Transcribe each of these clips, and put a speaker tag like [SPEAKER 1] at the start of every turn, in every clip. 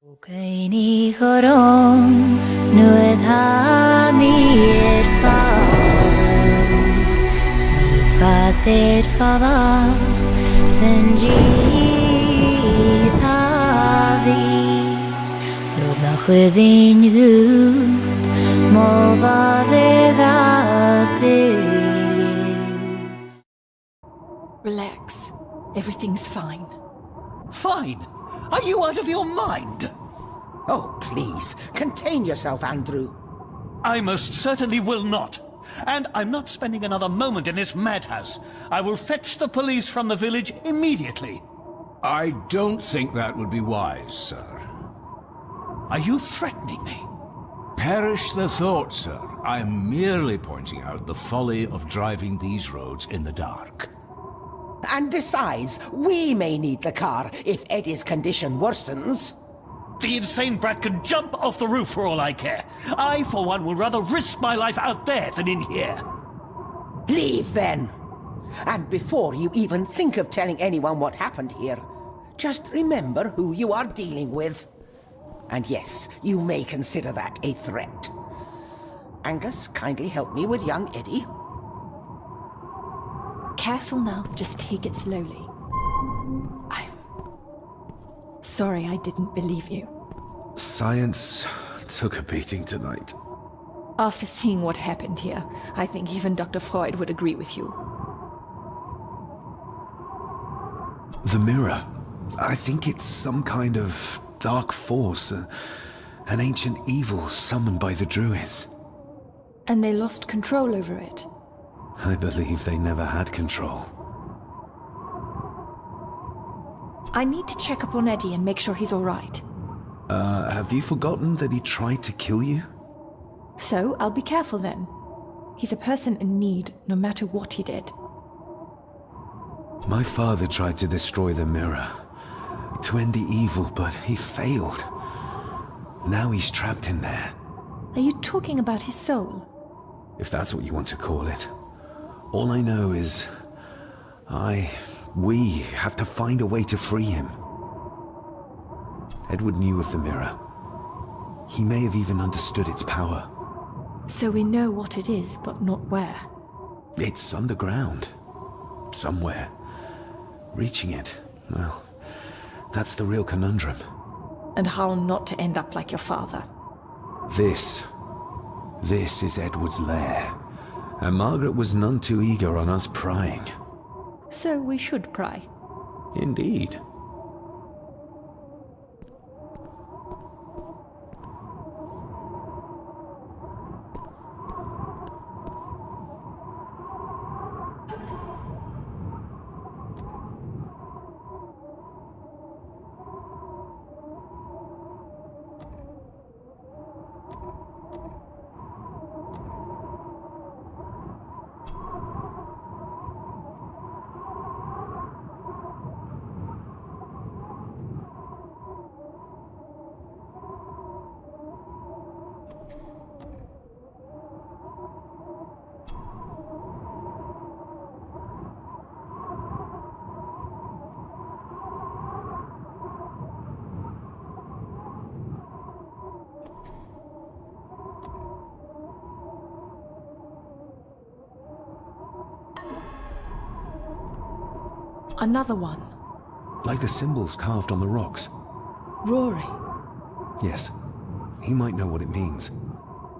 [SPEAKER 1] Okei chorom nuad ha mi father smifader father senji tavi Lord na chwefin gŵd modd vega
[SPEAKER 2] Relax. Everything's fine.
[SPEAKER 3] Fine? Are you out of your mind?
[SPEAKER 4] Oh, please, contain yourself, Andrew.
[SPEAKER 3] I most certainly will not. And I'm not spending another moment in this madhouse. I will fetch the police from the village immediately.
[SPEAKER 5] I don't think that would be wise, sir.
[SPEAKER 3] Are you threatening me?
[SPEAKER 5] Perish the thought, sir. I'm merely pointing out the folly of driving these roads in the dark.
[SPEAKER 4] And besides, we may need the car if Eddie's condition worsens.
[SPEAKER 3] The insane brat can jump off the roof for all I care. I, for one, will rather risk my life out there than in here.
[SPEAKER 4] Leave, then. And before you even think of telling anyone what happened here, just remember who you are dealing with. And yes, you may consider that a threat. Angus, kindly help me with young Eddie.
[SPEAKER 2] Careful now, just take it slowly. I'm sorry I didn't believe you.
[SPEAKER 6] Science took a beating tonight.
[SPEAKER 2] After seeing what happened here, I think even Dr. Freud would agree with you.
[SPEAKER 6] The mirror. I think it's some kind of dark force, an ancient evil summoned by the Druids.
[SPEAKER 2] And they lost control over it.
[SPEAKER 6] I believe they never had control.
[SPEAKER 2] I need to check up on Eddie and make sure he's all right.
[SPEAKER 6] Have you forgotten that he tried to kill you?
[SPEAKER 2] So, I'll be careful then. He's a person in need, no matter what he did.
[SPEAKER 6] My father tried to destroy the mirror, to end the evil, but he failed. Now he's trapped in there.
[SPEAKER 2] Are you talking about his soul?
[SPEAKER 6] If that's what you want to call it. All I know is... we have to find a way to free him. Edward knew of the mirror. He may have even understood its power.
[SPEAKER 2] So we know what it is, but not where.
[SPEAKER 6] It's underground. Somewhere. Reaching it, well, that's the real conundrum.
[SPEAKER 2] And how not to end up like your father.
[SPEAKER 6] This is Edward's lair. And Margaret was none too eager on us prying.
[SPEAKER 2] So we should pry.
[SPEAKER 6] Indeed.
[SPEAKER 2] Another one.
[SPEAKER 6] Like the symbols carved on the rocks.
[SPEAKER 2] Rory.
[SPEAKER 6] Yes. He might know what it means.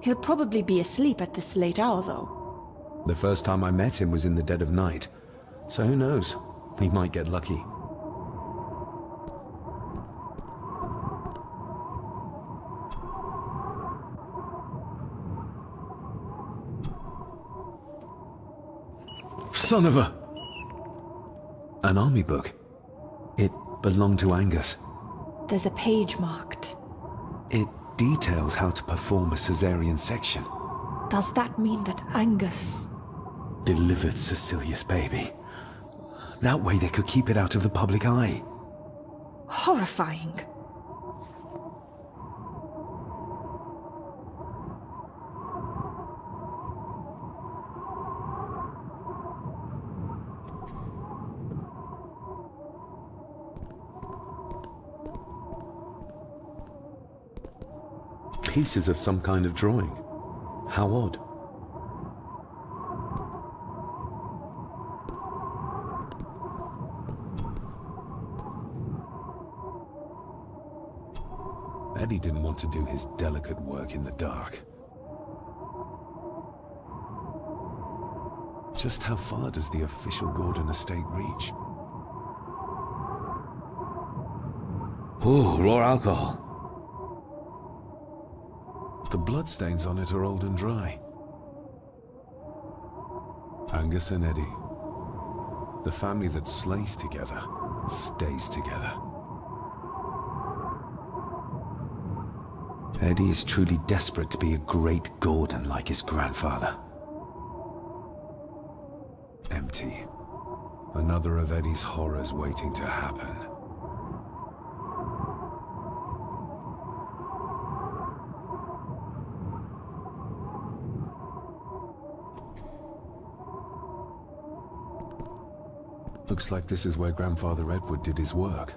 [SPEAKER 2] He'll probably be asleep at this late hour, though.
[SPEAKER 6] The first time I met him was in the dead of night. So who knows? He might get lucky. Son of a... An army book. It belonged to Angus.
[SPEAKER 2] There's a page marked.
[SPEAKER 6] It details how to perform a cesarean section.
[SPEAKER 2] Does that mean that Angus...
[SPEAKER 6] Delivered Cecilia's baby. That way they could keep it out of the public eye.
[SPEAKER 2] Horrifying.
[SPEAKER 6] pieces of some kind of drawing. How odd. Eddie didn't want to do his delicate work in the dark. Just how far does the official Gordon estate reach?
[SPEAKER 7] Ooh, raw alcohol.
[SPEAKER 6] The bloodstains on it are old and dry. Angus and Eddie. The family that slays together, stays together. Eddie is truly desperate to be a great Gordon like his grandfather. Empty. Another of Eddie's horrors waiting to happen. Looks like this is where Grandfather Edward did his work.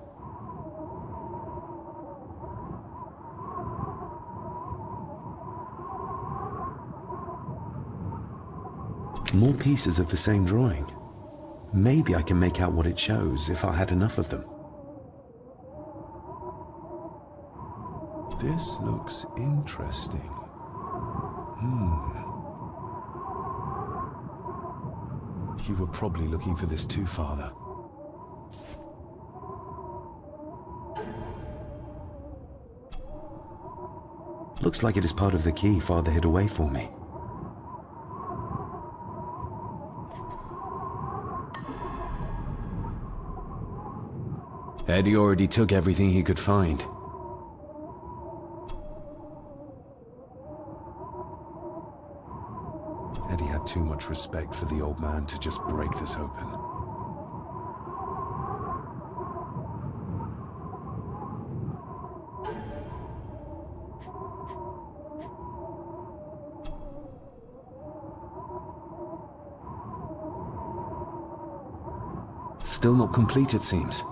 [SPEAKER 7] More pieces of the same drawing. Maybe I can make out what it shows if I had enough of them.
[SPEAKER 6] This looks interesting. You were probably looking for this too, Father.
[SPEAKER 7] Looks like it is part of the key Father hid away for me.
[SPEAKER 6] Eddie already took everything he could find. Eddie had too much respect for the old man to just break this open. Still not complete, it seems.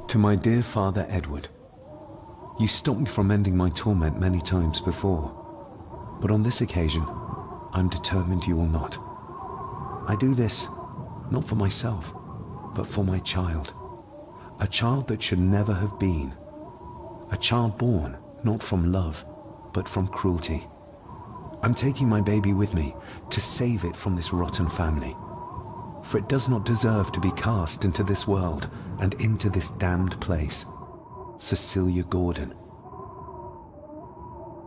[SPEAKER 6] To my dear Father Edward, you stopped me from ending my torment many times before, but on this occasion, I'm determined you will not. I do this, not for myself, but for my child. A child that should never have been. A child born, not from love, but from cruelty. I'm taking my baby with me to save it from this rotten family. For it does not deserve to be cast into this world and into this damned place. Cecilia Gordon.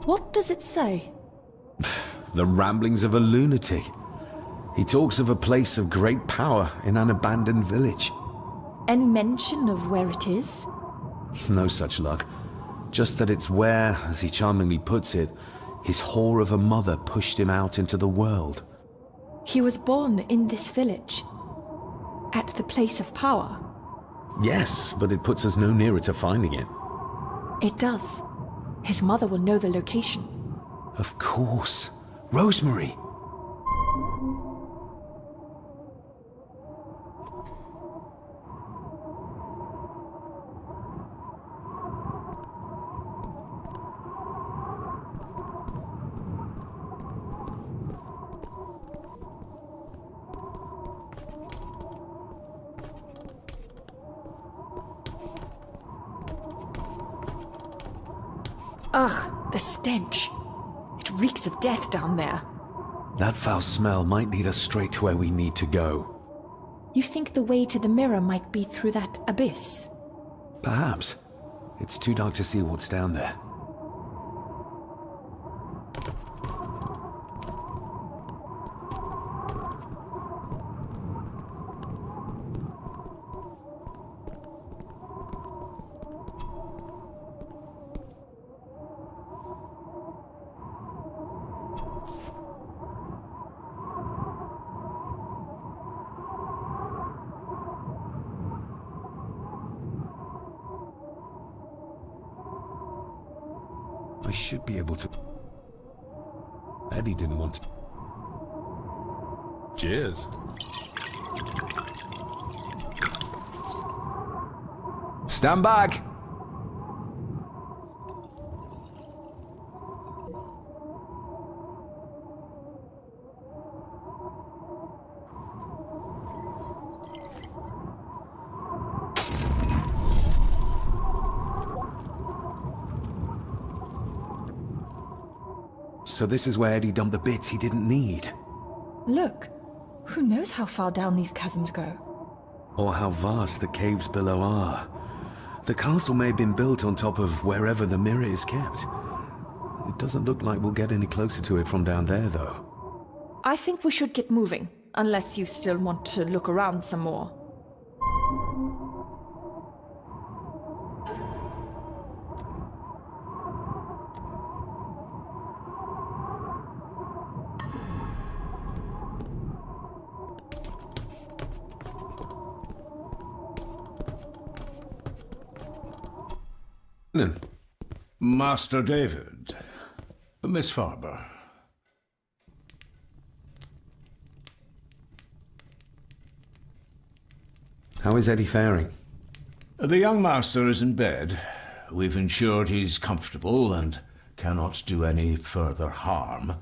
[SPEAKER 2] What does it say?
[SPEAKER 6] The ramblings of a lunatic. He talks of a place of great power in an abandoned village.
[SPEAKER 2] Any mention of where it is?
[SPEAKER 6] No such luck. Just that it's where, as he charmingly puts it, his whore of a mother pushed him out into the world.
[SPEAKER 2] He was born in this village, at the place of power.
[SPEAKER 6] Yes, but it puts us no nearer to finding it.
[SPEAKER 2] It does. His mother will know the location.
[SPEAKER 6] Of course. Rosemary.
[SPEAKER 2] Ugh, the stench. It reeks of death down there.
[SPEAKER 6] That foul smell might lead us straight to where we need to go.
[SPEAKER 2] You think the way to the mirror might be through that abyss?
[SPEAKER 6] Perhaps. It's too dark to see what's down there. should be able to... Eddie didn't want to... Cheers. Stand back! So this is where Eddie dumped the bits he didn't need.
[SPEAKER 2] Look, who knows how far down these chasms go?
[SPEAKER 6] Or how vast the caves below are. The castle may have been built on top of wherever the mirror is kept. It doesn't look like we'll get any closer to it from down there, though.
[SPEAKER 2] I think we should get moving, unless you still want to look around some more.
[SPEAKER 5] Master David. Miss Farber.
[SPEAKER 6] How is Eddie faring?
[SPEAKER 5] The young master is in bed. We've ensured he's comfortable and cannot do any further harm.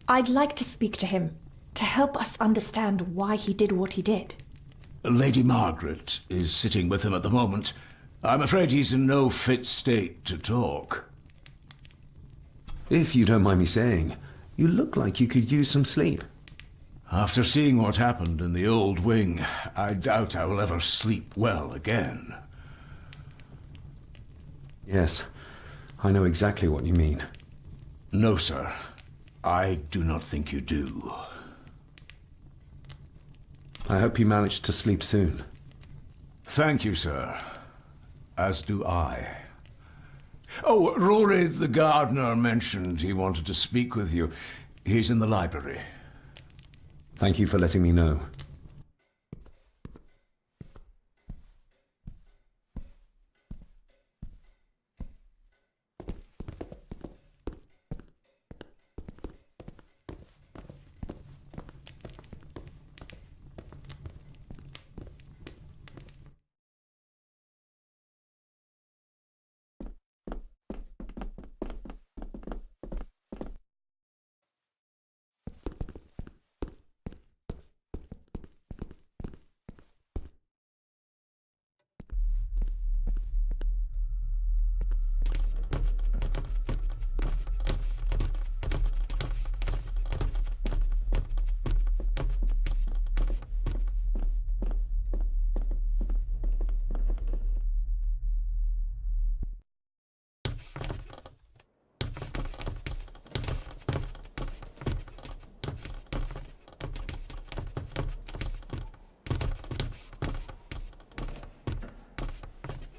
[SPEAKER 2] I'd like to speak to him, to help us understand why he did what he did.
[SPEAKER 5] Lady Margaret is sitting with him at the moment. I'm afraid he's in no fit state to talk.
[SPEAKER 6] If you don't mind me saying, you look like you could use some sleep.
[SPEAKER 5] After seeing what happened in the old wing, I doubt I will ever sleep well again.
[SPEAKER 6] Yes, I know exactly what you mean.
[SPEAKER 5] No, sir. I do not think you do.
[SPEAKER 6] I hope you manage to sleep soon.
[SPEAKER 5] Thank you, sir. As do I. Oh, Rory the gardener mentioned he wanted to speak with you. He's in the library.
[SPEAKER 6] Thank you for letting me know.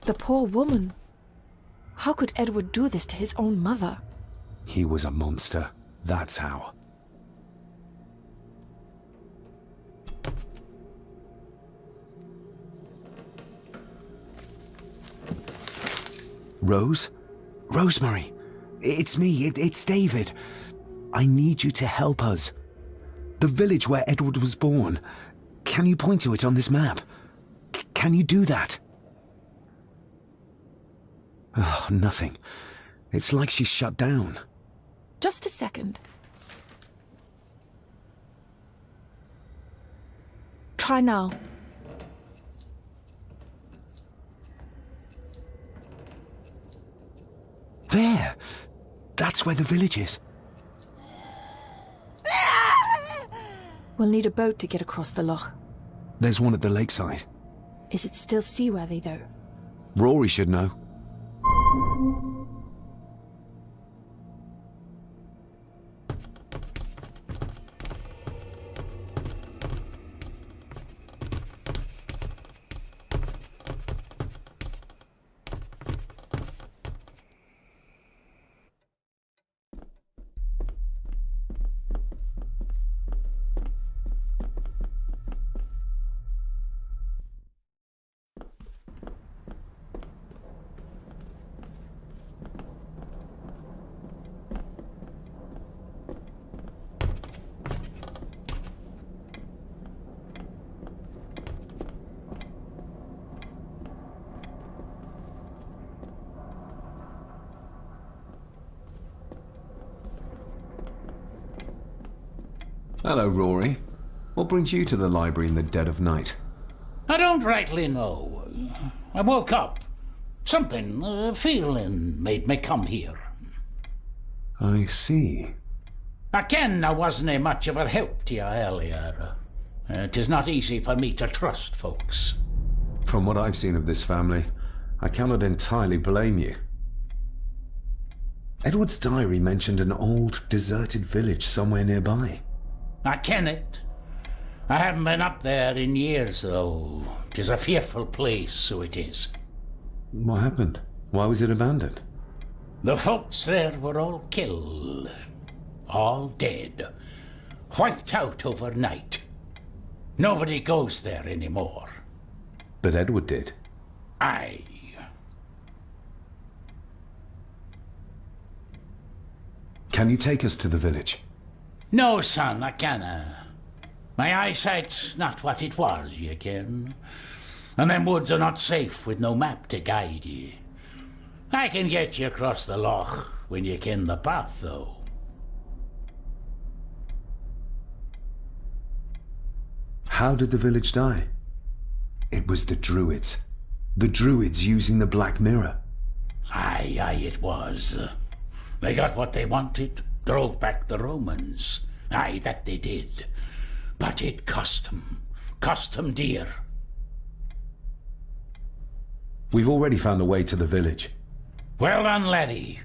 [SPEAKER 2] The poor woman. How could Edward do this to his own mother?
[SPEAKER 6] He was a monster. That's how. Rose? Rosemary! It's me, it's David. I need you to help us. The village where Edward was born. Can you point to it on this map? Can you do that? Oh, nothing. It's like she's shut down.
[SPEAKER 2] Just a second. Try now.
[SPEAKER 6] There! That's where the village is.
[SPEAKER 2] We'll need a boat to get across the loch.
[SPEAKER 6] There's one at the lakeside.
[SPEAKER 2] Is it still seaworthy, though?
[SPEAKER 6] Rory should know. Hello, Rory. What brings you to the library in the dead of night?
[SPEAKER 8] I don't rightly know. I woke up. Something, a feeling, made me come here.
[SPEAKER 6] I see.
[SPEAKER 8] I ken I wasn't much of a help to you earlier. 'Tis not easy for me to trust folks.
[SPEAKER 6] From what I've seen of this family, I cannot entirely blame you. Edward's diary mentioned an old, deserted village somewhere nearby.
[SPEAKER 8] I ken it. I haven't been up there in years, though. 'Tis a fearful place, so it is.
[SPEAKER 6] What happened? Why was it abandoned?
[SPEAKER 8] The folks there were all killed. All dead. Wiped out overnight. Nobody goes there anymore.
[SPEAKER 6] But Edward did.
[SPEAKER 8] Aye.
[SPEAKER 6] Can you take us to the village?
[SPEAKER 8] No, son, I canna. My eyesight's not what it was, ye ken. And them woods are not safe with no map to guide ye. I can get you across the loch when you ken the path, though.
[SPEAKER 6] How did the village die? It was the Druids. The Druids using the Black Mirror.
[SPEAKER 8] Aye, it was. They got what they wanted, drove back the Romans. Aye, that they did. But it cost them dear.
[SPEAKER 6] We've already found a way to the village.
[SPEAKER 8] Well done, laddie.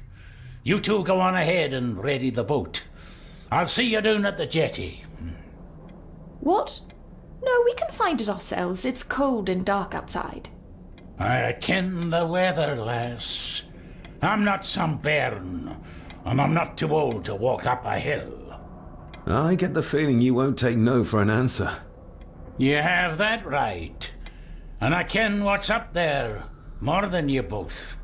[SPEAKER 8] You two go on ahead and ready the boat. I'll see you down at the jetty.
[SPEAKER 2] What? No, we can find it ourselves. It's cold and dark outside.
[SPEAKER 8] I ken the weather, lass. I'm not some bairn, and I'm not too old to walk up a hill.
[SPEAKER 6] I get the feeling you won't take no for an answer.
[SPEAKER 8] You have that right. And I ken what's up there more than you both.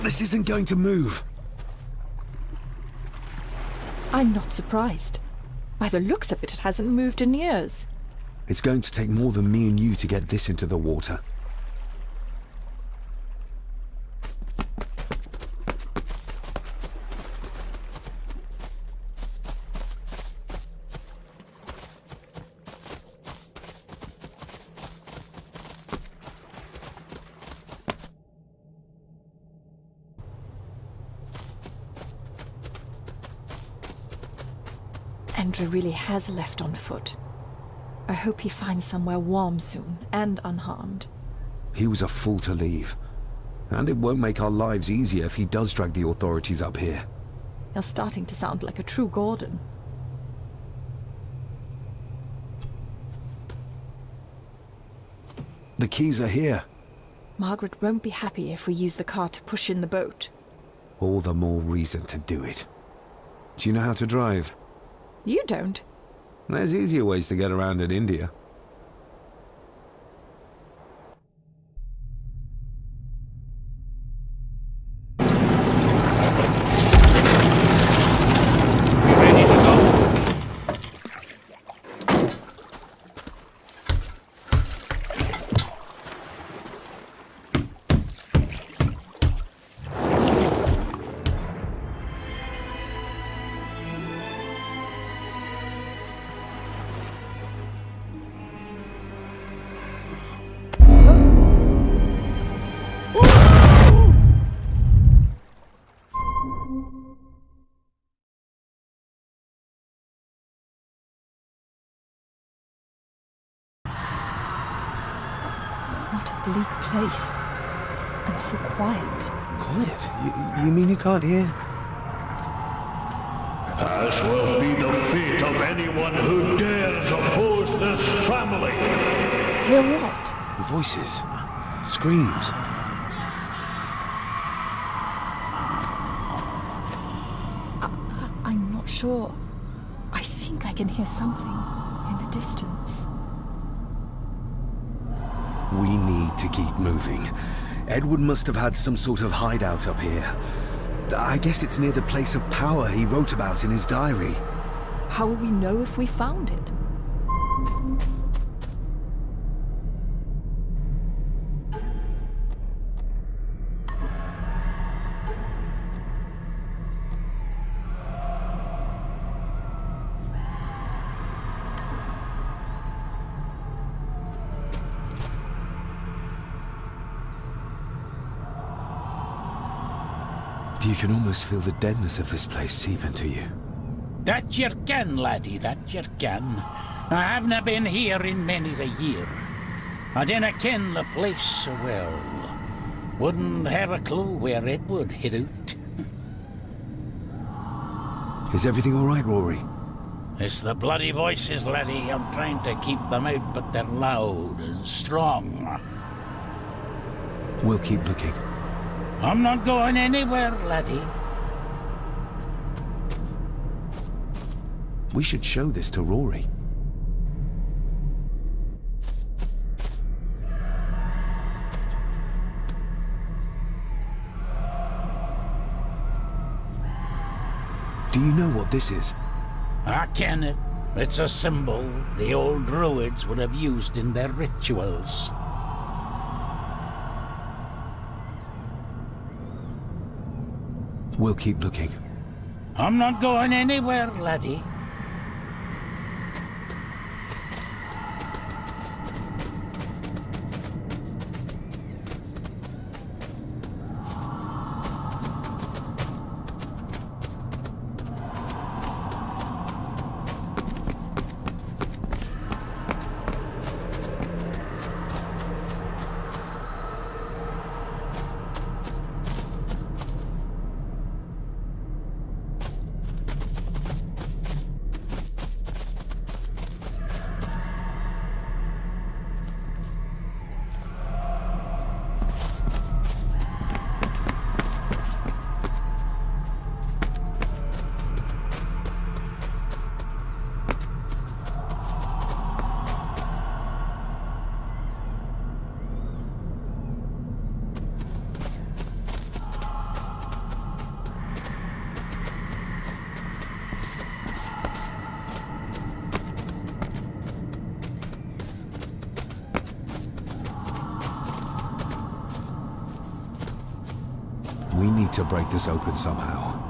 [SPEAKER 6] This isn't going to move.
[SPEAKER 2] I'm not surprised. By the looks of it, it hasn't moved in years.
[SPEAKER 6] It's going to take more than me and you to get this into the water.
[SPEAKER 2] Andrew really has left on foot. I hope he finds somewhere warm soon and unharmed.
[SPEAKER 6] He was a fool to leave. And it won't make our lives easier if he does drag the authorities up here.
[SPEAKER 2] You're starting to sound like a true Gordon.
[SPEAKER 6] The keys are here.
[SPEAKER 2] Margaret won't be happy if we use the car to push in the boat.
[SPEAKER 6] All the more reason to do it. Do you know how to drive?
[SPEAKER 2] You don't.
[SPEAKER 6] There's easier ways to get around in India.
[SPEAKER 8] Ready to go?
[SPEAKER 2] place. And so quiet.
[SPEAKER 6] Quiet? You mean you can't hear?
[SPEAKER 3] As will be the fate of anyone who dares oppose this family.
[SPEAKER 2] Hear what?
[SPEAKER 6] Voices. Screams.
[SPEAKER 2] I'm not sure. I think I can hear something in the distance.
[SPEAKER 6] We need to keep moving. Edward must have had some sort of hideout up here. I guess it's near the place of power he wrote about in his diary.
[SPEAKER 2] How will we know if we found it?
[SPEAKER 6] You can almost feel the deadness of this place seep into you.
[SPEAKER 8] That you can, laddie, that you can. I haven't been here in many a year. I dinna ken the place so well. Wouldn't have a clue where Edward hid out.
[SPEAKER 6] Is everything all right, Rory?
[SPEAKER 8] It's the bloody voices, laddie. I'm trying to keep them out, but they're loud and strong.
[SPEAKER 6] We'll keep looking.
[SPEAKER 8] I'm not going anywhere, laddie.
[SPEAKER 6] We should show this to Rory. Do you know what this is?
[SPEAKER 8] I ken it. It's a symbol the old druids would have used in their rituals.
[SPEAKER 6] We'll keep looking.
[SPEAKER 8] I'm not going anywhere, laddie.
[SPEAKER 6] We need to break this open somehow.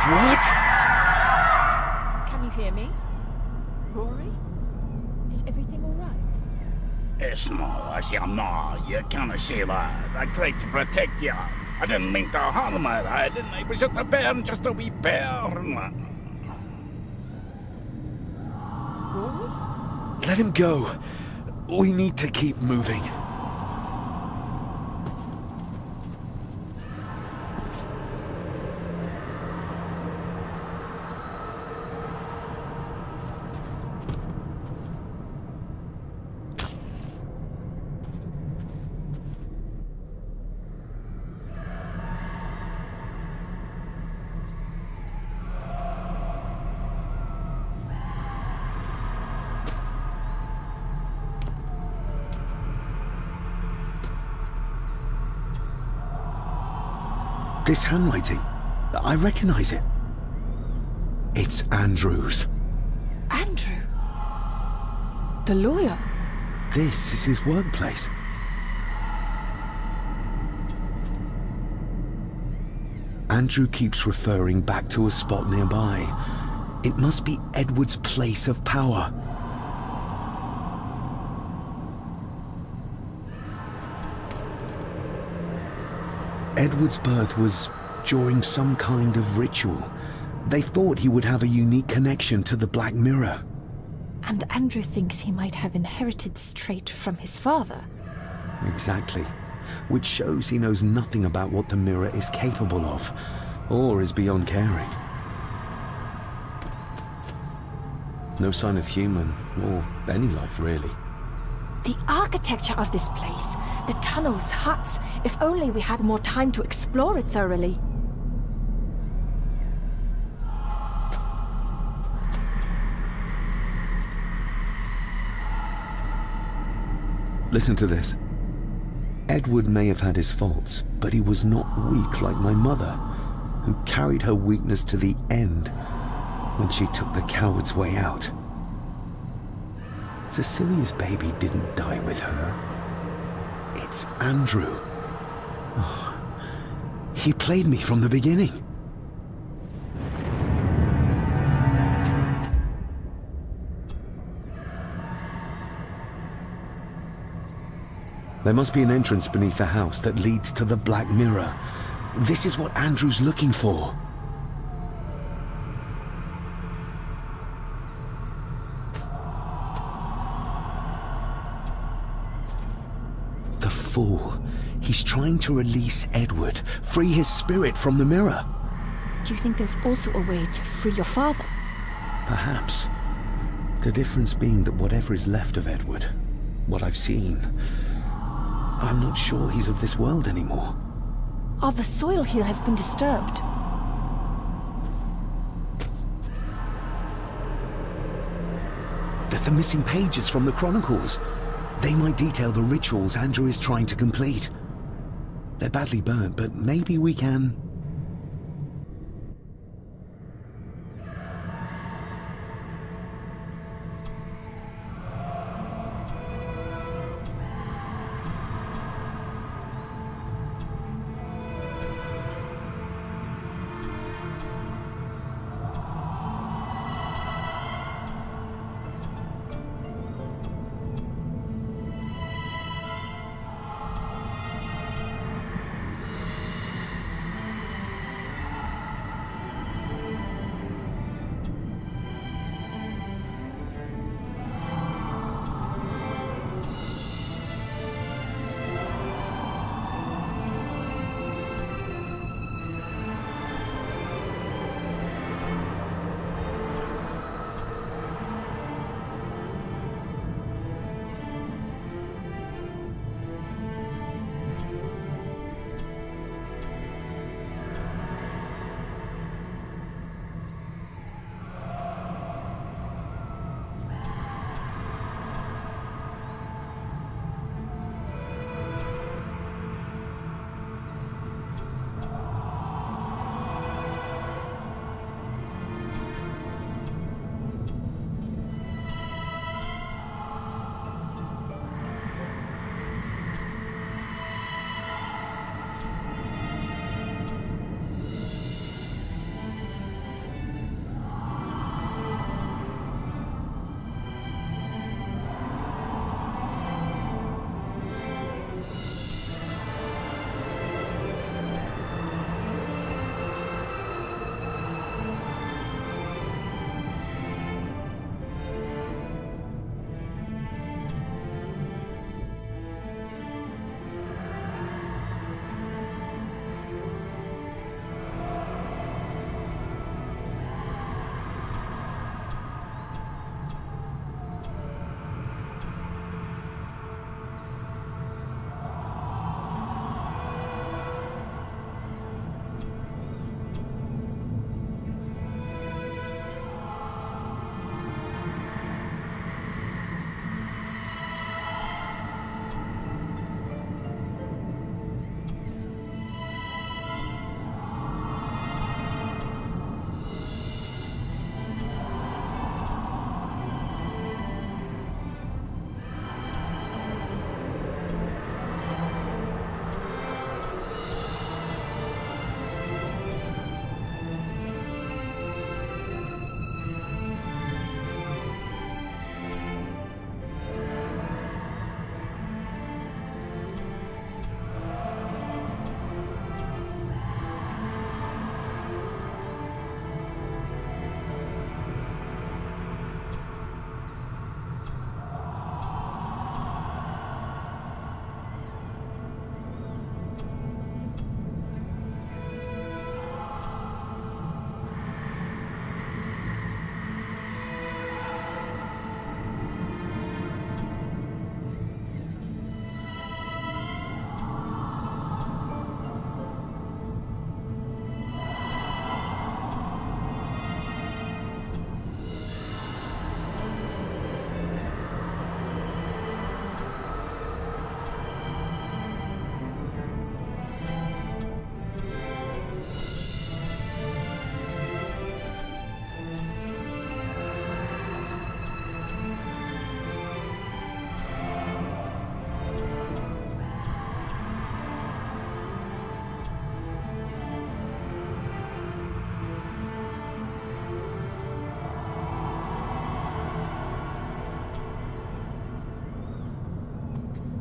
[SPEAKER 6] What?
[SPEAKER 2] Can you hear me? Rory? Is everything all right?
[SPEAKER 8] It's no, you can't say that. I tried to protect you. I didn't mean to harm her. I didn't. It was just a bear, just a wee bear.
[SPEAKER 2] Rory?
[SPEAKER 6] Let him go. We need to keep moving. This handwriting, I recognize it. It's Andrew's.
[SPEAKER 2] Andrew? The lawyer?
[SPEAKER 6] This is his workplace.
[SPEAKER 7] Andrew keeps referring back to a spot nearby. It must be Edward's place of power. Edward's birth was during some kind of ritual. They thought he would have a unique connection to the Black Mirror.
[SPEAKER 2] And Andrew thinks he might have inherited this trait from his father.
[SPEAKER 7] Exactly. Which shows he knows nothing about what the mirror is capable of, or is beyond caring. No sign of human, or any life really.
[SPEAKER 2] The architecture of this place, the tunnels, huts, if only we had more time to explore it thoroughly.
[SPEAKER 7] Listen to this. Edward may have had his faults, but he was not weak like my mother, who carried her weakness to the end when she took the coward's way out. Cecilia's baby didn't die with her. It's Andrew. Oh, he played me from the beginning. There must be an entrance beneath the house that leads to the Black Mirror. This is what Andrew's looking for. The fool. He's trying to release Edward, free his spirit from the mirror.
[SPEAKER 2] Do you think there's also a way to free your father?
[SPEAKER 7] Perhaps. The difference being that whatever is left of Edward, what I've seen, I'm not sure he's of this world anymore.
[SPEAKER 2] Oh, the soil here has been disturbed.
[SPEAKER 7] The missing pages from the Chronicles. They might detail the rituals Andrew is trying to complete. They're badly burnt, but maybe we can...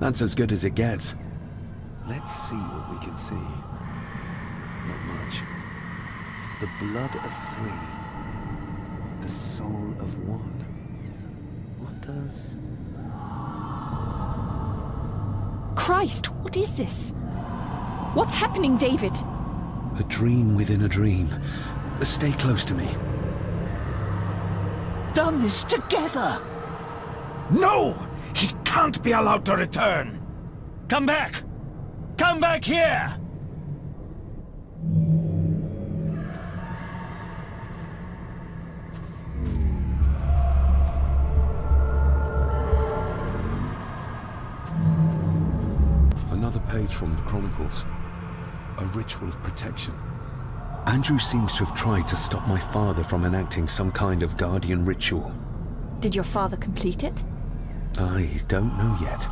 [SPEAKER 6] That's as good as it gets. Let's see what we can see. Not much. The blood of 3. The soul of 1. What does...
[SPEAKER 2] Christ, what is this? What's happening, David?
[SPEAKER 6] A dream within a dream. Stay close to me.
[SPEAKER 3] Done this together!
[SPEAKER 5] No! He can't be allowed to return!
[SPEAKER 3] Come back! Come back here!
[SPEAKER 6] Another page from the Chronicles. A ritual of protection. Andrew seems to have tried to stop my father from enacting some kind of guardian ritual.
[SPEAKER 2] Did your father complete it?
[SPEAKER 6] I don't know yet.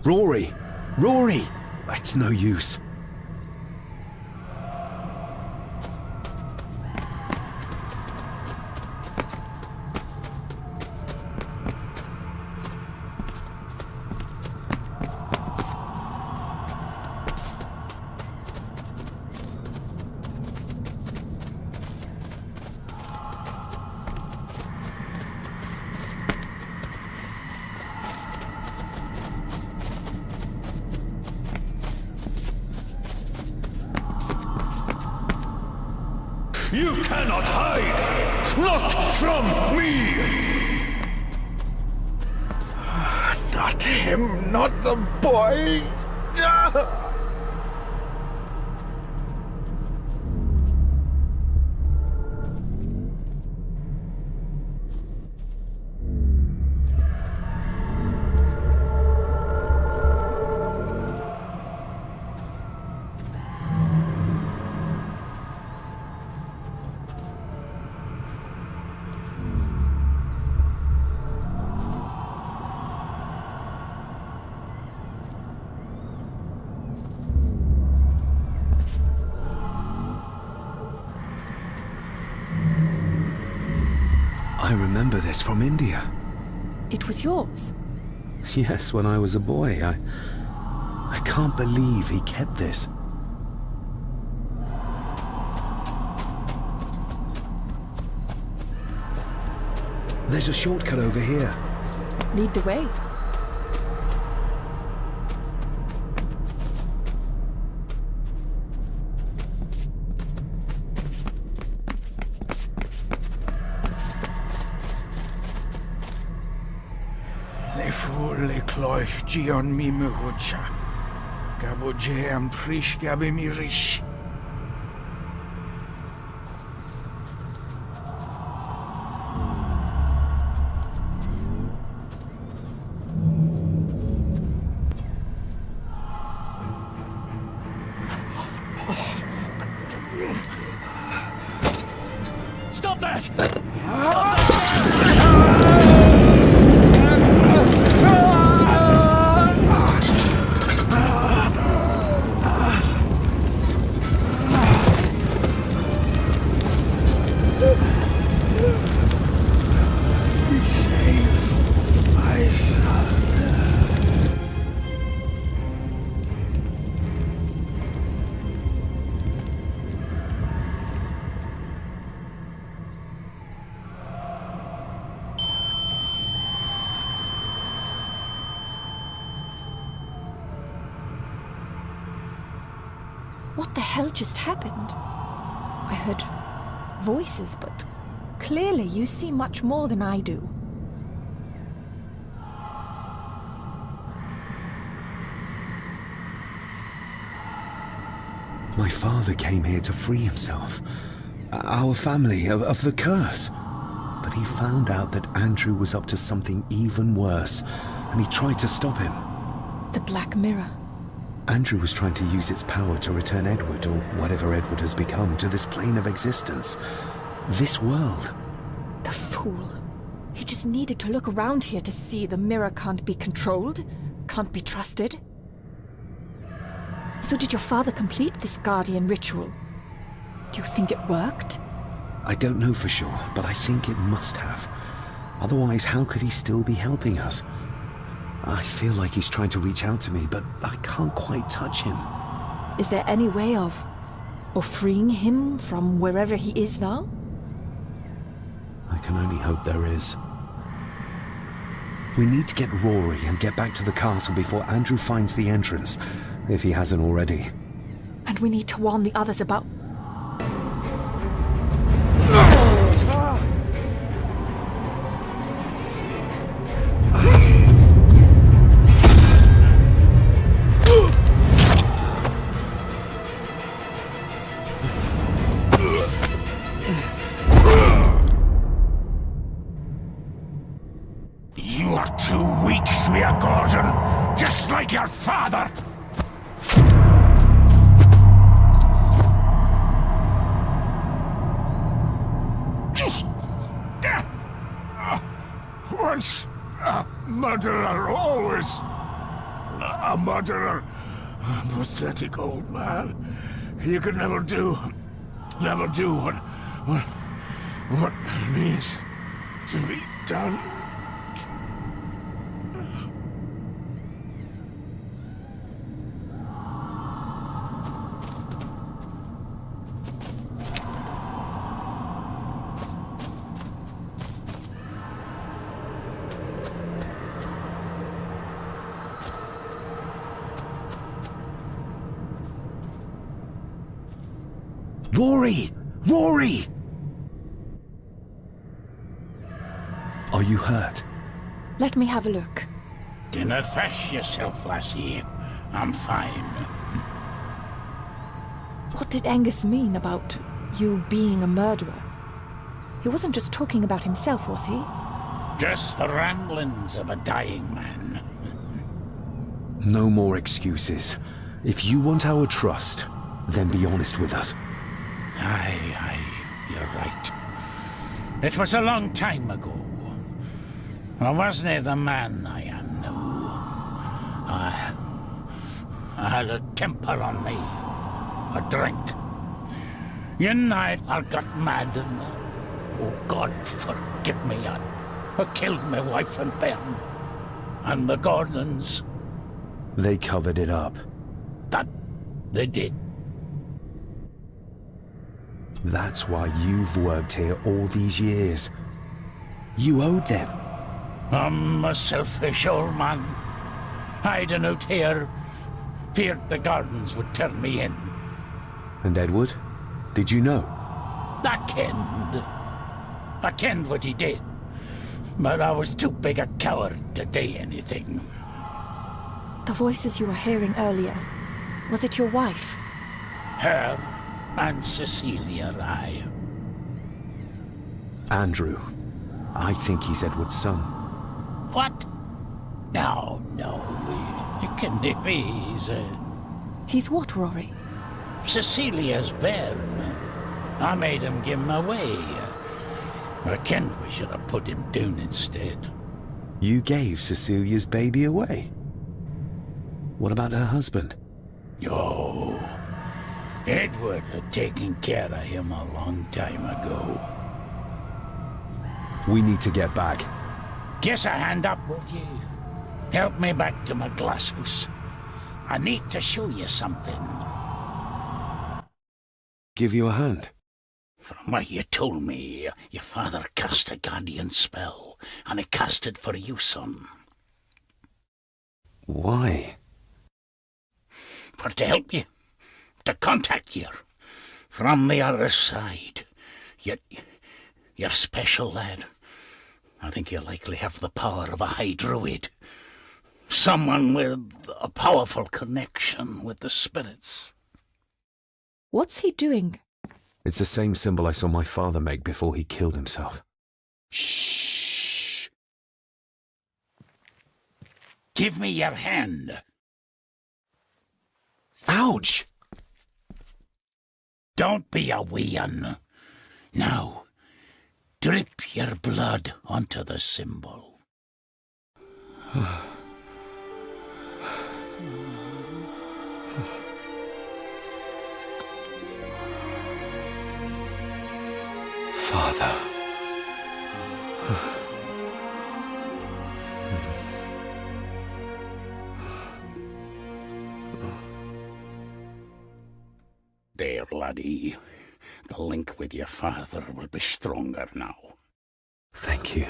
[SPEAKER 6] Rory! Rory! It's no use.
[SPEAKER 5] You cannot hide! Not from me! Not him, not the boy!
[SPEAKER 6] I remember this from India.
[SPEAKER 2] It was yours.
[SPEAKER 6] Yes, when I was a boy. I can't believe he kept this. There's a shortcut over here.
[SPEAKER 2] Lead the way.
[SPEAKER 5] Le fulle cloich gion mi muhucha. Gabo am prish gabe mi rish.
[SPEAKER 3] Stop that!
[SPEAKER 5] Be safe, my son.
[SPEAKER 2] What the hell just happened? I heard voices, but clearly you see much more than I do.
[SPEAKER 6] My father came here to free himself. Our family of the curse.
[SPEAKER 7] But he found out that Andrew was up to something even worse, and he tried to stop him.
[SPEAKER 2] The Black Mirror.
[SPEAKER 7] Andrew was trying to use its power to return Edward, or whatever Edward has become, to this plane of existence. This world.
[SPEAKER 2] The fool. He just needed to look around here to see the mirror can't be controlled, can't be trusted. So did your father complete this guardian ritual? Do you think it worked?
[SPEAKER 7] I don't know for sure, but I think it must have. Otherwise, how could he still be helping us? I feel like he's trying to reach out to me, but I can't quite touch him.
[SPEAKER 2] Is there any way of freeing him from wherever he is now?
[SPEAKER 7] I can only hope there is. We need to get Rory and get back to the castle before Andrew finds the entrance, if he hasn't already.
[SPEAKER 2] And we need to warn the others about...
[SPEAKER 8] You are too weak, Swear Gordon, just like your father. Once a murderer, always a murderer. Pathetic old man. You could never do what needs to be done.
[SPEAKER 7] Rory! Rory! Are you hurt?
[SPEAKER 2] Let me have a look.
[SPEAKER 8] Dinna fash yourself, lassie. I'm fine.
[SPEAKER 2] What did Angus mean about you being a murderer? He wasn't just talking about himself, was he?
[SPEAKER 8] Just the ramblings of a dying man.
[SPEAKER 7] No more excuses. If you want our trust, then be honest with us.
[SPEAKER 8] Aye, you're right. It was a long time ago. I wasn't the man I am now. I had a temper on me. A drink. One night I got mad and, oh God forgive me, I killed my wife and bairn. And the Gordons.
[SPEAKER 7] They covered it up.
[SPEAKER 8] That they did.
[SPEAKER 7] That's why you've worked here all these years. You owed them.
[SPEAKER 8] I'm a selfish old man. Hiding out here, feared the Gardens would turn me in.
[SPEAKER 7] And Edward? Did you know?
[SPEAKER 8] I kenned what he did. But I was too big a coward to do anything.
[SPEAKER 2] The voices you were hearing earlier, was it your wife?
[SPEAKER 8] Her and Cecilia, aye.
[SPEAKER 7] Andrew. I think he's Edward's son.
[SPEAKER 8] What? No, it can't be.
[SPEAKER 2] He's what, Rory?
[SPEAKER 8] Cecilia's bairn. I made him give him away. I kenned we should have put him down instead.
[SPEAKER 7] You gave Cecilia's baby away? What about her husband?
[SPEAKER 8] Oh, Edward had taken care of him a long time ago.
[SPEAKER 7] We need to get back.
[SPEAKER 8] Guess a hand up, will you? Help me back to my glasshouse. I need to show you something.
[SPEAKER 7] Give you a hand?
[SPEAKER 8] From what you told me, your father cast a guardian spell, and he cast it for you, son.
[SPEAKER 7] Why?
[SPEAKER 8] For to help you, to contact you from the other side. You're special, lad. I think you likely have the power of a high druid. Someone with a powerful connection with the spirits.
[SPEAKER 2] What's he doing?
[SPEAKER 7] It's the same symbol I saw my father make before he killed himself.
[SPEAKER 8] Shh! Give me your hand.
[SPEAKER 6] Ouch!
[SPEAKER 8] Don't be a wee un. Now, drip your blood onto the symbol.
[SPEAKER 6] Father.
[SPEAKER 8] There, laddie. The link with your father will be stronger now.
[SPEAKER 6] Thank you.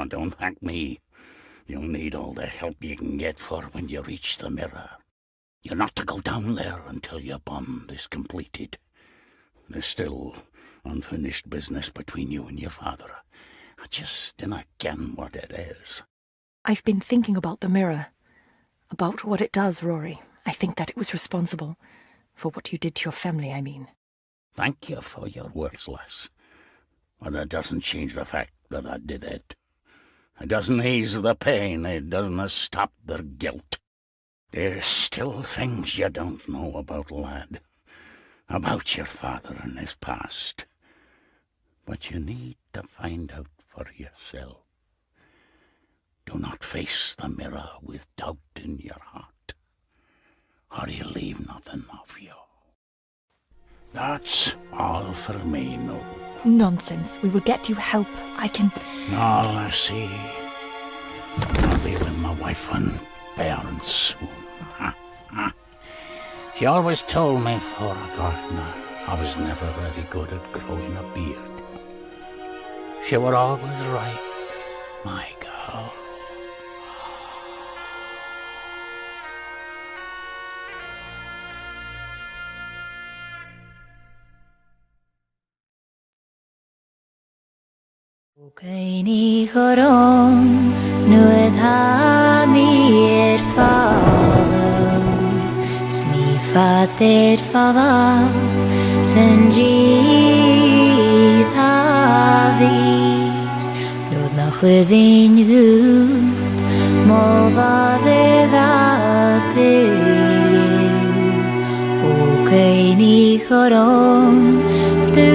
[SPEAKER 8] Don't thank me. You'll need all the help you can get for when you reach the mirror. You're not to go down there until your bond is completed. There's still unfinished business between you and your father. I just dinna ken what it is.
[SPEAKER 2] I've been thinking about the mirror. About what it does, Rory. I think that it was responsible. For what you did to your family, I mean.
[SPEAKER 8] Thank you for your words, lass. But that doesn't change the fact that I did it. It doesn't ease the pain. It doesn't stop their guilt. There's still things you don't know about, lad. About your father and his past. But you need to find out for yourself. Do not face the mirror with doubt in your heart, or you leave nothing of you. That's all for me, no.
[SPEAKER 2] Nonsense. We will get you help. I can...
[SPEAKER 8] All I see. I'll be with my wife and parents soon. She always told me for a gardener I was never very good at growing a beard. She were always right, my girl.
[SPEAKER 1] Ni chorom nuad ha mi father smi fader father senji thavi nod na chwedin gud moda vegatilu ni chorom stu